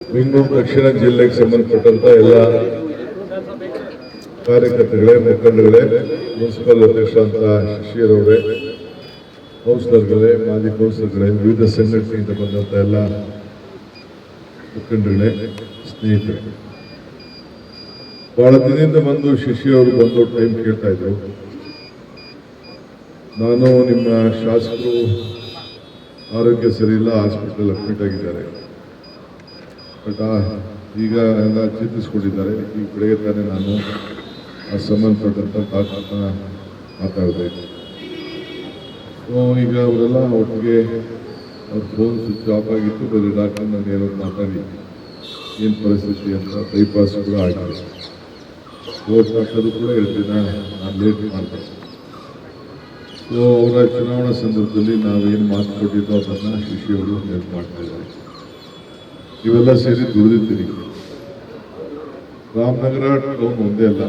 ಬೆಂಗಳೂರು ದಕ್ಷಿಣ ಜಿಲ್ಲೆಗೆ ಸಂಬಂಧಪಟ್ಟಂತ ಎಲ್ಲ ಕಾರ್ಯಕರ್ತರುಗಳೇ, ಮುಖಂಡರುಗಳೇ, ಮುನ್ಸಿಪಲ್ ಅಧ್ಯಕ್ಷ ಅಂತ ಶಶಿಯವರೇ, ಕೌನ್ಸಿಲರ್ಗಳೇ, ಮಾಜಿ ಕೌನ್ಸಿಲರ್ಗಳೇ, ವಿವಿಧ ಸಂಘಟನೆಯಿಂದ ಬಂದಂತ ಎಲ್ಲ ಮುಖಂಡರುಗಳೇ, ಸ್ನೇಹಿತರೆ, ಬಹಳ ದಿನದಿಂದ ಬಂದು ಶಶಿಯವರು ಬಂದು ಟೈಮ್ ಕೇಳ್ತಾ ಇದ್ರು. ನಾನು ನಿಮ್ಮ ಶಾಸಕರು ಆರೋಗ್ಯ ಸರಿ ಇಲ್ಲ, ಹಾಸ್ಪಿಟಲ್ ಅಡ್ಮಿಟ್ ಆಗಿದ್ದಾರೆ, ಬಟ್ ಈಗ ಎಲ್ಲ ಚಿಂತಿಸ್ಕೊಂಡಿದ್ದಾರೆ. ಈ ಬೆಳಗ್ಗೆ ತಾನೇ ನಾನು ಸಂಬಂಧಪಟ್ಟಂತ ಡಾಕ್ಟರ್ನ ಮಾತಾಡಿದೆ. ಈಗ ಅವರೆಲ್ಲ ಒಟ್ಟಿಗೆ ಅವ್ರ ಫೋನ್ ಸ್ವಿಚ್ ಆಫ್ ಆಗಿತ್ತು. ಬೇರೆ ಡಾಕ್ಟರ್ ನಾನು ಏನೋ ಮಾತಾಡಿ ಏನು ಪರಿಸ್ಥಿತಿ ಅಂತ ಬೈಪಾಸ್ ಕೂಡ ಆಗಿದೆ. ಕೋರ್ಟ್ ಹಾಕೋದು ಕೂಡ ಹೇಳ್ತೀನಿ, ನಾನು ಲೇಟ್ ಮಾಡಿದೆ. ಸೊ ಅವರ ಚುನಾವಣಾ ಸಂದರ್ಭದಲ್ಲಿ ನಾವೇನು ಮಾತು ಕೊಟ್ಟಿದ್ದೋ ಅದನ್ನು ಶಿಶಿಯವರು ನೆನಪು ಮಾಡ್ತಾ ಇದ್ದಾರೆ. ಇವೆಲ್ಲ ಸೇರಿ ದುಡಿದಿದ್ದೀನಿ. ರಾಮನಗರ ಟೌನ್ ಒಂದೇ ಅಲ್ಲ,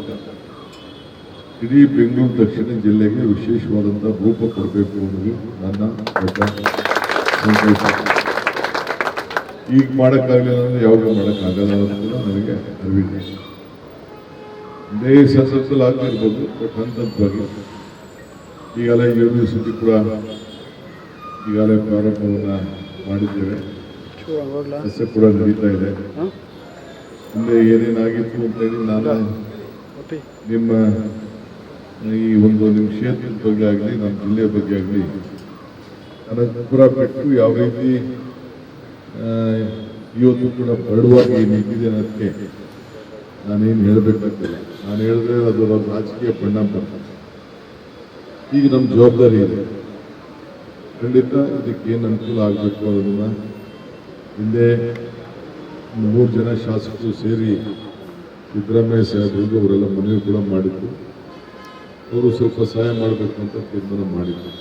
ಇಡೀ ಬೆಂಗಳೂರು ದಕ್ಷಿಣ ಜಿಲ್ಲೆಗೆ ವಿಶೇಷವಾದಂಥ ರೂಪ ಕೊಡಬೇಕು ಅನ್ನೋದು ನನ್ನ ದೊಡ್ಡ ಸಂಕಲ್ಪ. ಈಗ ಮಾಡೋಕ್ಕಾಗಲಿಲ್ಲ ಅಂದರೆ ಯಾವಾಗ ಮಾಡೋಕ್ಕಾಗಲ್ಲ ಅನ್ನೋದು ಕೂಡ ನನಗೆ ಅರಿವಿದೆ. ಇದೇ ಸಂದರ್ಭದಲ್ಲಿ ಆಗಿರ್ಬೋದು, ಬಟ್ ಹಂತವಾಗಿ ಈಗಾಗಲೇ ಯೂನಿವರ್ಸಿಟಿ ಕೂಡ ಈಗಾಗಲೇ ಪ್ರಾರಂಭವನ್ನು ಮಾಡಿದ್ದೇವೆ. ಕೆಲಸ ಕೂಡ ನಡೀತಾ ಇದೆ. ಮುಂದೆ ಏನೇನಾಗಿತ್ತು ಅಂತೇಳಿ ನಾನು ನಿಮ್ಮ ಈ ಒಂದು ನಿಮ್ಮ ಕ್ಷೇತ್ರದ ಬಗ್ಗೆ ಆಗಲಿ, ನಮ್ಮ ಜಿಲ್ಲೆಯ ಬಗ್ಗೆ ಆಗಲಿ ಅನಂತಪುರ ಬಿಟ್ಟು ಯಾವ ರೀತಿ ಇವತ್ತು ಕೂಡ ಬರಡುವಾಗಿ ನಿಂತಿದೆ ಅನ್ನೋದಕ್ಕೆ ನಾನೇನು ಹೇಳಬೇಕಾಗ್ತಿಲ್ಲ. ನಾನು ಹೇಳಿದ್ರೆ ಅದು ರಾಜಕೀಯ ಪರಿಣಾಮ ಬರ್ತದೆ. ಈಗ ನಮ್ಮ ಜವಾಬ್ದಾರಿ ಇದೆ. ಖಂಡಿತ ಇದಕ್ಕೆ ಏನು ಅನುಕೂಲ ಆಗಬೇಕು ಅನ್ನೋದನ್ನ ಹಿಂದೆ 3 ಜನ ಶಾಸಕರು ಸೇರಿ ಸಿದ್ದರಾಮಯ್ಯ ಸಾಹೇಬರಿಗೂ ಅವರೆಲ್ಲ ಮನವಿ ಕೂಡ ಮಾಡಿದ್ರು. ಅವರು ಸ್ವಲ್ಪ ಸಹಾಯ ಮಾಡಬೇಕು ಅಂತ ತೀರ್ಮಾನ ಮಾಡಿದ್ರು.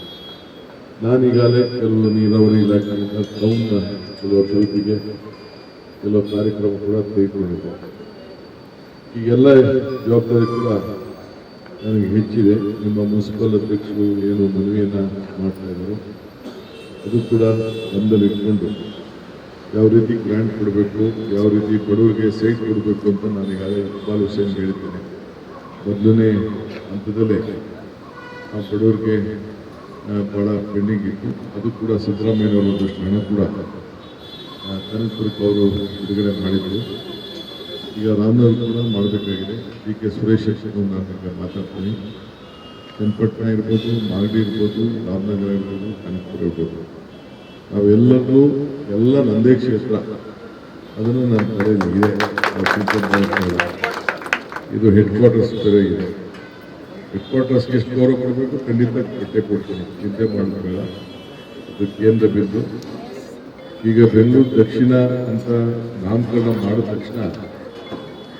ನಾನೀಗಾಗಲೇ ಕೆಲವು ನೀರಾವರಿ ಇಲಾಖೆಯಿಂದ ಟೌನ್ನ ಕೆಲವು ಅಭಿವೃದ್ಧಿಗೆ ಕೆಲವು ಕಾರ್ಯಕ್ರಮ ಕೂಡ ತೆಗೆದುಕೊಂಡಿದ್ದೆ. ಈಗೆಲ್ಲ ಜವಾಬ್ದಾರಿ ಕೂಡ ನನಗೆ ಹೆಚ್ಚಿದೆ. ನಿಮ್ಮ ಮುನ್ಸಿಪಲ್ ಅಧ್ಯಕ್ಷರು ಏನು ಮನವಿಯನ್ನು ಮಾಡ್ತಾ ಇದ್ದಾರೆ ಅದು ಕೂಡ ಗಮನದಲ್ಲಿ ಇಟ್ಕೊಂಡು ಯಾವ ರೀತಿ ಗ್ರಾಂಟ್ ಕೊಡಬೇಕು, ಯಾವ ರೀತಿ ಬಡವರಿಗೆ ಸೈಟ್ ಕೊಡಬೇಕು ಅಂತ ನಾನು ಈಗಾಗಲೇ ಇಕ್ಬಾಲ್ ಹುಸೇನ್ ಹೇಳಿದ್ದೇನೆ. ಮೊದಲನೇ ಹಂತದಲ್ಲೇ ಆ ಬಡವರಿಗೆ ಭಾಳ ಪೆಂಡಿಂಗ್ ಇತ್ತು. ಅದು ಕೂಡ ಸಿದ್ದರಾಮಯ್ಯನವರು ಒಂದಷ್ಟು ಹಣ ಕೂಡ ಕನಕಪುರಕ್ಕೆ ಅವರು ಬಿಡುಗಡೆ ಮಾಡಿದರು. ಈಗ ರಾಮನಗರ ಕೂಡ ಮಾಡಬೇಕಾಗಿದೆ. ಡಿ.ಕೆ. ಸುರೇಶ್ ನಾನು ಮಾತಾಡ್ತೀನಿ. ಚನ್ನಪಟ್ಟಣ ಇರ್ಬೋದು, ಮಾಗಡಿ ಇರ್ಬೋದು, ರಾಮನಗರ ಇರ್ಬೋದು, ಕನಕಪುರ ಇರ್ಬೋದು, ನಾವೆಲ್ಲರೂ ಎಲ್ಲ ನಂದೇ ಕ್ಷೇತ್ರ. ಅದನ್ನು ನನ್ನ ತಲೆಯಲ್ಲಿ ಇದೆ. ಇದು ಹೆಡ್ ಕ್ವಾರ್ಟರ್ಸ್ ಬೇರೆ ಇದೆ. ಹೆಡ್ ಕ್ವಾರ್ಟರ್ಸ್ಗೆ ಎಷ್ಟು ಗೌರವ ಕೊಡಬೇಕು ಖಂಡಿತ ಕೊಟ್ಟೆ ಕೊಡ್ತೀನಿ, ಚಿಂತೆ ಮಾಡಬೇಡ. ಅದು ಕೇಂದ್ರ ಬಿದ್ದು ಈಗ ಬೆಂಗಳೂರು ದಕ್ಷಿಣ ಅಂತ ನಾಮಕರಣ ಮಾಡಿದ ತಕ್ಷಣ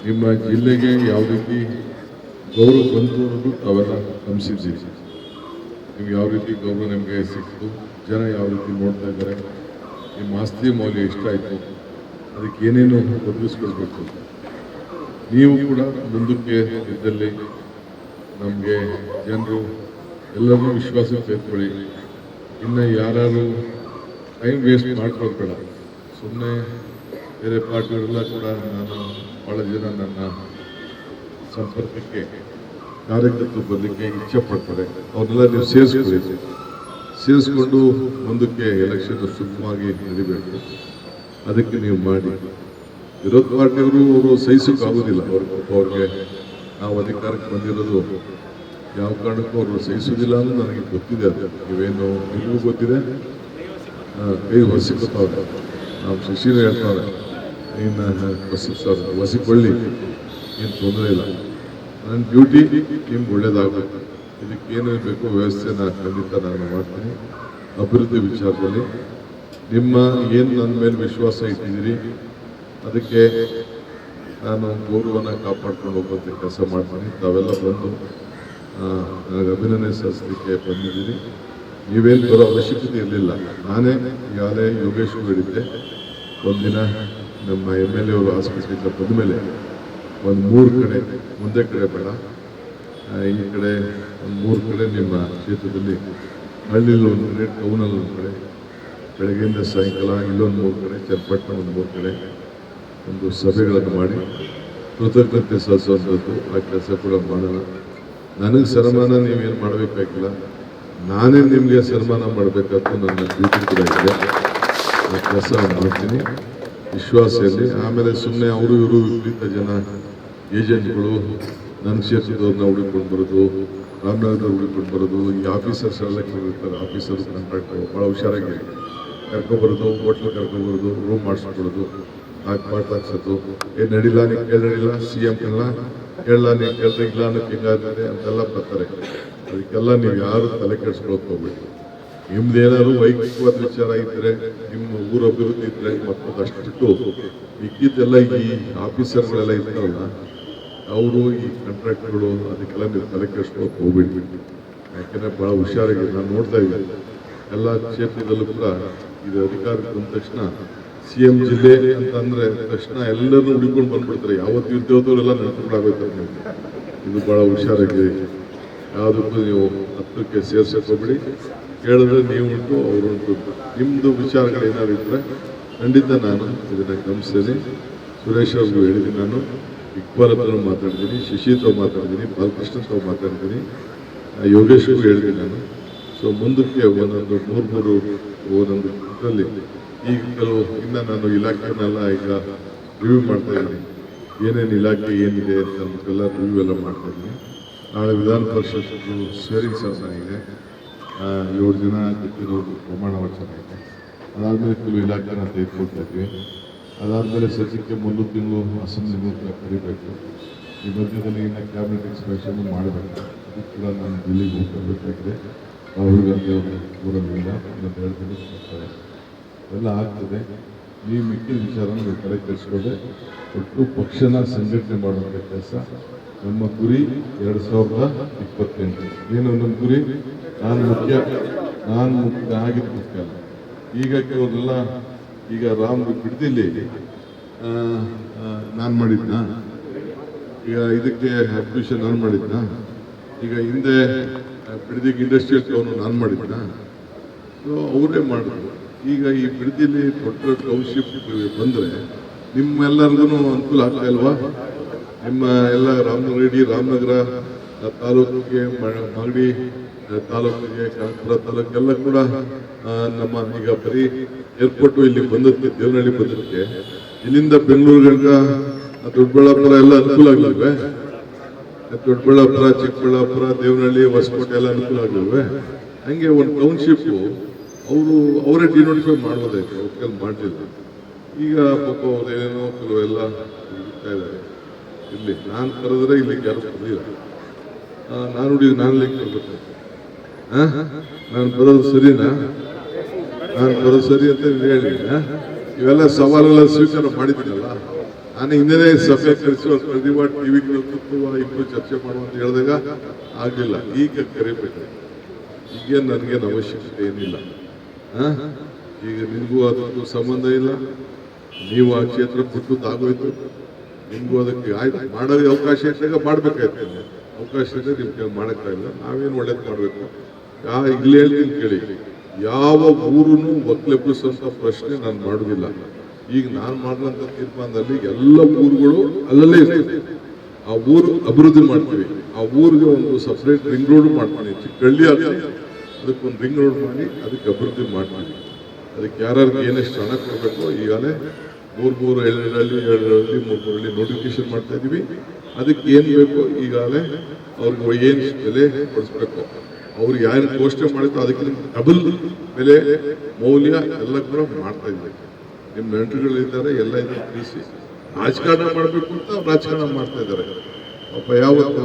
ನಿಮ್ಮ ಜಿಲ್ಲೆಗೆ ಯಾವ ರೀತಿ ಗೌರವ ಬಂತು ಅನ್ನೋದು ತಾವೆಲ್ಲ ಗಮನಿಸಿದ್ದೀರಿ. ನಿಮ್ಗೆ ಯಾವ ರೀತಿ ಗೌರವ ನಿಮಗೆ ಸಿಕ್ತು, ಜನ ಯಾವ ರೀತಿ ನೋಡ್ತಾ ಇದ್ದಾರೆ, ನಿಮ್ಮ ಆಸ್ತಿ ಮೌಲ್ಯ ಎಷ್ಟಾಯಿತು, ಅದಕ್ಕೆ ಏನೇನು ಒದಗಿಸ್ಕೊಳ್ಬೇಕು. ನೀವು ಕೂಡ ಮುಂದಕ್ಕೆ ಇದ್ದಲ್ಲಿ ನಮಗೆ ಜನರು ಎಲ್ಲರೂ ವಿಶ್ವಾಸ ತೆಗೆದುಕೊಳ್ಳಿ. ಇನ್ನು ಯಾರು ಟೈಮ್ ವೇಸ್ಟ್ ಮಾಡ್ಕೊಳ್ಳೋದು ಬೇಡ. ಸುಮ್ಮನೆ ಬೇರೆ ಪಾರ್ಟಿಯವರೆಲ್ಲ ಕೂಡ ನಾನು ಭಾಳ ಜನ ನನ್ನ ಸಂಪರ್ಕಕ್ಕೆ ಕಾರ್ಯಕರ್ತರು ಬರಲಿಕ್ಕೆ ಇಚ್ಛೆ ಪಡ್ತಾರೆ. ಅವ್ರನ್ನೆಲ್ಲ ನೀವು ಸೇರಿಸ್ಕೊಂಡು ಮುಂದಕ್ಕೆ ಎಲೆಕ್ಷನ್ ಸುಗಮವಾಗಿ ನಡಿಬೇಕು. ಅದಕ್ಕೆ ನೀವು ಮಾಡಿ. ವಿರೋಧ ಪಾರ್ಟಿಯವರು ಅವರು ಸಹಿಸೋಕ್ಕಾಗೋದಿಲ್ಲ. ಅವ್ರಿಗೆ ನಾವು ಅಧಿಕಾರಕ್ಕೆ ಬಂದಿರೋದು ಯಾವ ಕಾರಣಕ್ಕೂ ಅವರು ಸಹಿಸೋದಿಲ್ಲ ಅನ್ನೋದು ನನಗೆ ಗೊತ್ತಿದೆ. ಅದು ನೀವೇನು ನಿಮಗೂ ಗೊತ್ತಿದೆ. ಕೈ ಹೊಸಿಕೊತಾವ್ರೆ. ನಾವು ಶಶಿನ ಹೇಳ್ತಾರೆ, ಇನ್ನು ಹೊಸಿಕೊಳ್ಳಿ, ಏನು ತೊಂದರೆ ಇಲ್ಲ. ನನ್ನ ಡ್ಯೂಟಿ ನಿಮ್ಗೆ ಒಳ್ಳೇದಾಗಬೇಕು. ಇದಕ್ಕೇನು ಬೇಕು ವ್ಯವಸ್ಥೆನ ಖಂಡಿತ ನಾನು ಮಾಡ್ತೀನಿ. ಅಭಿವೃದ್ಧಿ ವಿಚಾರದಲ್ಲಿ ನಿಮ್ಮ ಏನು ನನ್ನ ಮೇಲೆ ವಿಶ್ವಾಸ ಇಟ್ಟಿದ್ದೀರಿ ಅದಕ್ಕೆ ನಾನು ಗೌರವನ ಕಾಪಾಡ್ಕೊಂಡು ಹೋಗುವಂಥ ಕೆಲಸ ಮಾಡ್ತೀನಿ. ತಾವೆಲ್ಲ ಬಂದು ನನಗೆ ಅಭಿನಂದನೆ ಸಲ್ಲಿಸಲಿಕ್ಕೆ ಬಂದಿದ್ದೀರಿ. ನೀವೇನು ಬರೋ ಅವಶ್ಯಕತೆ ಇರಲಿಲ್ಲ. ನಾನೇ ಈಗಾಗಲೇ ಯೋಗೇಶ್ವರ್ ಹೇಳಿದ್ದೆ, ಒಂದಿನ ನಮ್ಮ MLA ಅವರು ಆಸ್ಪತ್ರೆಯಿಂದ ಬಂದ ಮೇಲೆ ಒಂದು 3 ಕಡೆ, ಮುಂದೆ ಕಡೆ ಬೇಡ, ಈ ಕಡೆ ಒಂದು 3 ಕಡೆ ನಿಮ್ಮ ಕ್ಷೇತ್ರದಲ್ಲಿ, ಹಳ್ಳಿಯಲ್ಲಿ ಒಂದು ಕಡೆ, ಟೌನಲ್ಲಿ ಒಂದು ಕಡೆ, ಬೆಳಗ್ಗೆಯಿಂದ ಸಾಯಂಕಾಲ ಇಲ್ಲೊಂದು 3 ಕಡೆ, ಚನ್ನಪಟ್ಟಣ ಒಂದು 3 ಕಡೆ, ಒಂದು ಸಭೆಗಳನ್ನು ಮಾಡಿ ಕೃತಜ್ಞತೆ ಸಲ್ಲಿಸುವಂಥದ್ದು ಆ ಕೆಲಸ ಕೂಡ ಮಾಡೋಣ. ನನಗೆ ಸನ್ಮಾನ ನೀವೇನು ಮಾಡಬೇಕಾಗಿಲ್ಲ, ನಾನೇ ನಿಮಗೆ ಸನ್ಮಾನ ಮಾಡಬೇಕಂತ ನನ್ನ ಡ್ಯೂಟಿ ಕೂಡ ಇದೆ. ಆ ಕೆಲಸ ಮಾಡ್ತೀನಿ ವಿಶ್ವಾಸದಲ್ಲಿ. ಆಮೇಲೆ ಸುಮ್ಮನೆ ಅವರು ಇವರು ವಿಪರೀತ ಜನ ಏಜೆಂಟ್ಗಳು ನನ್ನ ಕ್ಷೇತ್ರದವ್ರನ್ನ ಹುಡುಕೊಂಡು ಬರೋದು, ರಾಮನಗರದವ್ರು ಹುಡುಕೊಂಡು ಬರೋದು, ಈ ಆಫೀಸರ್ಸ್ ಎಲ್ಲ ಇರ್ತಾರೆ, ಆಫೀಸರ್ಸ್ ಕಾಂಟ್ರಾಕ್ಟರ್ ಭಾಳ ಹುಷಾರಾಗಿ ಕರ್ಕೊಬರೋದು, ಹೋಟ್ಲ್ ಕರ್ಕೊಬರೋದು, ರೂಮ್ ಮಾಡಿಸ್ಕೊಡೋದು, ಪಾಠ ಹಾಕ್ಸೋದು, ಏನು ನಡಿಲ್ಲ ನೀವು ನಡಿಲ್ಲ CM ಎಲ್ಲ ಕೇಳಲ್ಲ ನೀವು ಕೇಳ್ದೆ ಇಲ್ಲ ಅನ್ನೋಕೆ ಹಿಂಗಾಗ್ತದೆ ಅಂತೆಲ್ಲ ಬರ್ತಾರೆ. ಅದಕ್ಕೆಲ್ಲ ನೀವು ಯಾರು ತಲೆ ಕೆಡಿಸ್ಕೊಳಕ್ ಹೋಗ್ಬೇಡಿ. ನಿಮ್ದೇನಾದ್ರು ವೈಯಕ್ತಿಕವಾದ ವಿಚಾರ ಇದ್ದರೆ, ನಿಮ್ಮ ಊರ ಅಭಿವೃದ್ಧಿ ಇದ್ದರೆ ಮತ್ತದಷ್ಟು ಮಿಕ್ಕಿದ್ದೆಲ್ಲ ಈ ಆಫೀಸರ್ಗಳೆಲ್ಲ ಇರ್ತಾರಲ್ಲ ಅವರು ಈ ಕಾಂಟ್ರಾಕ್ಟ್ಗಳು ಅದಕ್ಕೆಲ್ಲ ನೀವು ತಲೆ ಕೆಡಿಸ್ಕೊಳಕ್ ಹೋಗ್ಬೇಡಿ. ಯಾಕೆಂದರೆ ಭಾಳ ಹುಷಾರಾಗಿ ನಾನು ನೋಡ್ತಾ ಇದ್ದೀನಿ ಎಲ್ಲ ಕ್ಷೇತ್ರದಲ್ಲೂ ಕೂಡ ಇದು ಅಧಿಕಾರಕ್ಕೆ ಬಂದ ತಕ್ಷಣ CM ಜಿಲ್ಲೆ ಅಂತಂದ್ರೆ ತಕ್ಷಣ ಎಲ್ಲರನ್ನೂ ಹುಡುಕೊಂಡು ಬಂದ್ಬಿಡ್ತಾರೆ. ಯಾವತ್ತು ಇದ್ದವರೆಲ್ಲ ನೆನಪುಗಳಾಗೋಯ್ತಾರೆ ನಿಮಗೆ. ಇದು ಭಾಳ ಹುಷಾರಾಗಿ ಯಾವುದಕ್ಕೂ ನೀವು ಹತ್ತಕ್ಕೆ ಸೇರ್ಸಕ್ಕೆ ಹೋಗ್ಬಿಡಿ. ಕೇಳಿದ್ರೆ ನೀವು ಉಂಟು ಅವರುಂಟು. ನಿಮ್ಮದು ವಿಚಾರಗಳು ಏನಾದ್ರು ಇದ್ದರೆ ಖಂಡಿತ ನಾನು ಇದನ್ನು ಗಮನಿಸ್ತೀನಿ. ಸುರೇಶ್ ಅವ್ರಿಗೂ ಹೇಳಿದ್ದೀನಿ, ನಾನು ಇಕ್ಬಾಲ್ ಹತ್ರ ಮಾತಾಡ್ತೀನಿ, ಶಶಿ ತಾವು ಮಾತಾಡ್ತೀನಿ, ಬಾಲಕೃಷ್ಣ ತಾವು ಮಾತಾಡ್ತೀನಿ, ಯೋಗೇಶ್ಗೂ ಹೇಳಿದ್ದೀನಿ ನಾನು. ಸೊ ಮುಂದಕ್ಕೆ ಒಂದೊಂದು ಮೂರು ಒಂದೊಂದು ಇದರಲ್ಲಿ ಈಗ ಕೆಲವು ಇನ್ನು ನಾನು ಇಲಾಖೆನೆಲ್ಲ ಈಗ ರಿವ್ಯೂ ಮಾಡ್ತಾ ಇದ್ದೀನಿ. ಏನೇನು ಇಲಾಖೆ ಏನಿದೆ ಅಂತ ಅಂದ್ಬಿಟ್ಟೆಲ್ಲ ರಿವ್ಯೂ ಎಲ್ಲ ಮಾಡ್ತಾ ಇದ್ದೀನಿ. ನಾಳೆ ವಿಧಾನ ಪರಿಷತ್ತು ಸ್ವೇರಿಂಗ್ ಸೆಷನ್ ಇದೆ, 7 ಜನ ಗೊತ್ತಿರೋದು ಪ್ರಮಾಣ ವಚನ ಇದೆ. ಅದಾದಮೇಲೆ ಕೆಲವು ಇಲಾಖೆನ ತೆಗೆದುಕೊಳ್ತಾ ಇದ್ವಿ. ಅದಾದಮೇಲೆ ಸದ್ಯಕ್ಕೆ 3 ತಿಂಗಳು ಅಸೆಂಬ್ಲಿ ಕರಿಬೇಕು. ಈ ಮಧ್ಯದಲ್ಲಿ ಇನ್ನು ಕ್ಯಾಬಿನೆಟ್ ಎಕ್ಸ್ಪ್ರೆಷನ್ ಮಾಡಬೇಕು. ಅದು ಕೂಡ ನಾನು ದಿಲ್ಲಿಗೆ ಹೋಗಬೇಕಾಗಿದೆ. ರಾಹುಲ್ ಗಾಂಧಿ ಅವರು ಊರಲ್ಲಿಲ್ಲ, ಇನ್ನೊಂದು 2 ದಿನ ಬರ್ತಾರೆ. ಎಲ್ಲ ಆಗ್ತದೆ. ನೀವು ಮಿಕ್ಕಿದ ವಿಚಾರನ ನೀವು ತಲೆ ಕೆಡಿಸ್ಕೊಂಡೆ ಒಟ್ಟು ಪಕ್ಷನ ಸಂಘಟನೆ ಮಾಡುವಂಥ ಕೆಲಸ ನಮ್ಮ ಗುರಿ 2028. ಏನು ನಮ್ಮ ಗುರಿ? ನಾನು ಮುಖ್ಯ ಆಗಿದ್ದು ಮುಖ್ಯ ಅಲ್ಲ. ಈಗ ಕೆಲವರೆಲ್ಲ ಈಗ ರಾಮ್ ಬಿಡ್ದಿಲ್ಲಿ ನಾನು ಮಾಡಿದ್ನ, ಈಗ ಇದಕ್ಕೆ ಅಡ್ಮಿಷನ್ ನಾನು ಮಾಡಿದ್ನ, ಈಗ ಹಿಂದೆ ಬಿಡದಿಗೆ ಇಂಡಸ್ಟ್ರಿಯಲ್ ಟೌನ್ ನಾನು ಮಾಡಿದ್ನ, ಅವರೇ ಮಾಡಿದ್ರು. ಈಗ ಈ ಬಿಡದಿಲಿ ದೊಡ್ಡ ಟೌನ್ಶಿಪ್ ಬಂದರೆ ನಿಮ್ಮೆಲ್ಲರಿಗೂ ಅನುಕೂಲ ಆಗ್ತಾ ಇಲ್ವಾ? ನಿಮ್ಮ ಎಲ್ಲ ರಾಮನಗರ ತಾಲೂಕಿಗೆ, ಮಾಗಡಿ ತಾಲೂಕಿಗೆ, ಕಾನ್ಪುರ ತಾಲೂಕೆಲ್ಲ ಕೂಡ ನಮ್ಮ ಈಗ ಬರೀ ಏರ್ಪೋರ್ಟು ಇಲ್ಲಿ ಬಂದಕ್ಕೆ, ದೇವನಹಳ್ಳಿ ಬಂದಕ್ಕೆ ಇಲ್ಲಿಂದ ಬೆಂಗಳೂರಿಗೆ ದೊಡ್ಡಬಳ್ಳಾಪುರ ಎಲ್ಲ ಅನುಕೂಲ ಆಗಲಿಲ್ವೇ? ದೊಡ್ಡಬಳ್ಳಾಪುರ, ಚಿಕ್ಕಬಳ್ಳಾಪುರ, ದೇವನಹಳ್ಳಿ, ಹೊಸಕೋಟೆ ಎಲ್ಲ ಅನುಕೂಲ ಆಗಲಿಲ್ವೇ? ಹಂಗೆ ಒಂದು ಟೌನ್ಶಿಪ್ಪು ಅವರೇ ಡಿನೋಟಿಫೈ ಮಾಡ್ಬೋದಾಯ್ತು, ಅವ್ರ ಮಾಡಲಿಲ್ಲ. ಈಗ ಪಾಪ ಅವ್ರೇನೋ ಕೆಲವೆಲ್ಲ ಹುಡುಕ್ತಾ ಇದ್ದಾರೆ. ಇಲ್ಲಿ ನಾನು ಕರೆದ್ರೆ ಇಲ್ಲಿಗೆ ಯಾರು ಬರಲಿಲ್ಲ. ನಾನು ಲೆಕ್ಕ ಬರ್ಬೇಕು. ನಾನು ಬರೋದು ಸರಿನಾ? ನಾನು ಬರೋದು ಸರಿ ಅಂತ ಹೇಳಿ ಇವೆಲ್ಲ ಸವಾಲೆಲ್ಲ ಸ್ವೀಕಾರ ಮಾಡಿದ್ದೀನಲ್ಲ. ನಾನು ಹಿಂದೆ ಸಭೆ ಕರೆಸುವ ಪ್ರತಿಭಾ ಟಿವಿಗಳು ಇಬ್ಬರು ಚರ್ಚೆ ಮಾಡುವಂತ ಹೇಳಿದಾಗ ಆಗಲಿಲ್ಲ. ಈಗ ಕರಿಬೇಕು. ಈಗೇನು ನನಗೇನು ಅವಶ್ಯಕತೆ ಏನಿಲ್ಲ. ಈಗ ನಿಮಗೂ ಅದಕ್ಕೂ ಸಂಬಂಧ ಇಲ್ಲ. ನೀವು ಆ ಕ್ಷೇತ್ರ ಬಿಟ್ಟುದಾಗೋಯ್ತು. ನಿಮಗೂ ಅದಕ್ಕೆ ಆಯ್ತು ಮಾಡೋ ಅವಕಾಶ ಇದ್ದಾಗ ಮಾಡ್ಬೇಕಾಯ್ತು. ಅವಕಾಶ ಇದ್ದರೆ ನಿಮ್ಗೆ ಮಾಡೋಕ್ಕಾಗಿಲ್ಲ. ನಾವೇನು ಒಳ್ಳೇದು ಮಾಡಬೇಕು. ಇಲ್ಲಿ ಹೇಳ್ತೀನಿ ಕೇಳಿ, ಯಾವ ಊರನ್ನು ಒಕ್ಕಲೆಬ್ಬಿಸುವಂಥ ಪ್ರಶ್ನೆ ನಾನು ಮಾಡೋದಿಲ್ಲ. ಈಗ ನಾನು ಮಾಡಿದಂಥ ತೀರ್ಮಾನದಲ್ಲಿ ಎಲ್ಲ ಊರುಗಳು ಅಲ್ಲಲ್ಲೇ ಇರ್ತದೆ. ಆ ಊರು ಅಭಿವೃದ್ಧಿ ಮಾಡ್ತೀವಿ. ಆ ಊರಿಗೆ ಒಂದು ಸಪ್ರೇಟ್ ರಿಂಗ್ ರೋಡ್ ಮಾಡ್ತೀನಿ. ಚಿಕ್ಕಳ್ಳಿ ಆಗ್ತದೆ, ಅದಕ್ಕೊಂದು ರಿಂಗ್ ರೋಡ್ ಮಾಡಿ ಅದಕ್ಕೆ ಅಭಿವೃದ್ಧಿ ಮಾಡ್ತೀವಿ. ಅದಕ್ಕೆ ಯಾರ್ಯಾರಿಗೆ ಏನೆಷ್ಟು ಹಣ ಕೊಡಬೇಕು ಈಗಾಗಲೇ 3 ಹಳ್ಳಿ ನೋಟಿಫಿಕೇಶನ್ ಮಾಡ್ತಾ ಇದ್ದೀವಿ. ಅದಕ್ಕೆ ಏನು ಬೇಕು ಈಗಾಗಲೇ ಅವ್ರಿಗೆ ಏನು ಬೆಲೆ ಕೊಡಿಸ್ಬೇಕು, ಅವ್ರು ಯಾರು ಘೋಷಣೆ ಮಾಡಿದ್ರು ಅದಕ್ಕೆ ಡಬಲ್ ಬೆಲೆ ಮೌಲ್ಯ ಎಲ್ಲ ಕೂಡ ಮಾಡ್ತಾ ಇದ್ದೀವಿ. ನಿಮ್ಮ ನೆಂಟರುಗಳಿದ್ದಾರೆ, ಎಲ್ಲ ಇದನ್ನು ತಿಳಿಸಿ ರಾಜಕಾರಣ ಮಾಡಬೇಕು ಅಂತ ರಾಜಕಾರಣ ಮಾಡ್ತಾ ಇದ್ದಾರೆ. ಪಾಪ ಯಾವತ್ತು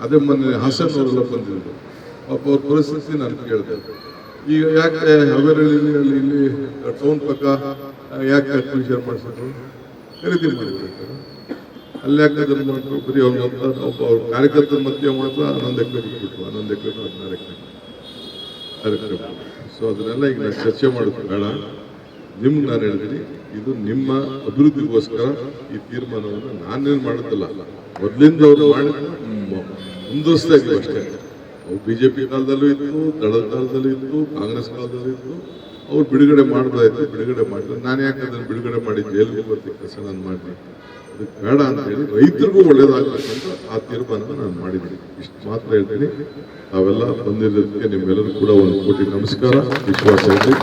ಅದೇ ಮೊನ್ನೆ ಹಾಸನ್ ಅವರೆಲ್ಲ ಬಂದಿದ್ರು. ಪಾಪ ಅವ್ರ ಪರಿಸ್ಥಿತಿ ನಾನು ಕೇಳಿದೆ. ಈಗ ಯಾಕೆ ಹಾವೇರಿಯಲ್ಲಿ ಇಲ್ಲಿ ಟೌನ್ ಪಕ್ಕ ಯಾಕೆ ಅಡ್ಮಿಷನ್ ಮಾಡಿಸಿದ್ರು? ಖರೀದಿ ಮಾಡಿದ್ರು. ಅಲ್ಲಿ ಯಾಕೆ ಅದನ್ನು ಮಾಡಿದ್ರು? ಬರೀ ಅವ್ರ ಕಾರ್ಯಕರ್ತರ ಮಧ್ಯೆ ಮಾತ್ರ 11 ಎಕರೆ ಬಿಟ್ಬಿಟ್ರು. 11 ಎಕರೆ 16 ಎಕರೆ. ಸೊ ಅದನ್ನೆಲ್ಲ ಈಗ ನಾನು ಚರ್ಚೆ ಮಾಡೋದು ಬೇಡ. ನಿಮ್ಗೆ ನಾನು ಹೇಳ್ತೀನಿ, ಇದು ನಿಮ್ಮ ಅಭಿವೃದ್ಧಿಗೋಸ್ಕರ ಈ ತೀರ್ಮಾನವನ್ನು ನಾನೇನು ಮಾಡೋದಿಲ್ಲ. ಮೊದಲಿಂದ ಅವರು ಮಾಡಿ ಮುಂದುವರಿಸ್ತಾ ಇದ್ದೀವಿ ಅಷ್ಟೇ. ಅವು BJP ಕಾಲದಲ್ಲೂ ಇತ್ತು, ದಳದ ಕಾಲದಲ್ಲೂ ಇತ್ತು, ಕಾಂಗ್ರೆಸ್ ಕಾಲದಲ್ಲೂ ಇತ್ತು, ಅವ್ರು ಬಿಡುಗಡೆ ಮಾಡ್ಬೋದಾಯ್ತು, ಬಿಡುಗಡೆ ಮಾಡಿದ್ರು. ನಾನು ಯಾಕೆ ಅದನ್ನು ಬಿಡುಗಡೆ ಮಾಡಿ ಜೈಲಿಗೆ ಬರ್ತೀನಿ ಕೆಲಸ ನಾನು ಮಾಡಿ ಅದಕ್ಕೆ ಬೇಡ ಅಂತ ಹೇಳಿ ರೈತರಿಗೂ ಒಳ್ಳೇದಾಗಬೇಕಂತ ಆ ತೀರ್ಮಾನ ನಾನು ಮಾಡಿದ್ದೀನಿ. ಇಷ್ಟು ಮಾತ್ರ ಹೇಳ್ತೀನಿ. ತಾವೆಲ್ಲ ಬಂದಿರೋದಕ್ಕೆ ನಿಮ್ಮೆಲ್ಲರೂ ಕೂಡ 1 ಕೋಟಿ ನಮಸ್ಕಾರ, ವಿಶ್ವಾಸ ಇರಲಿ.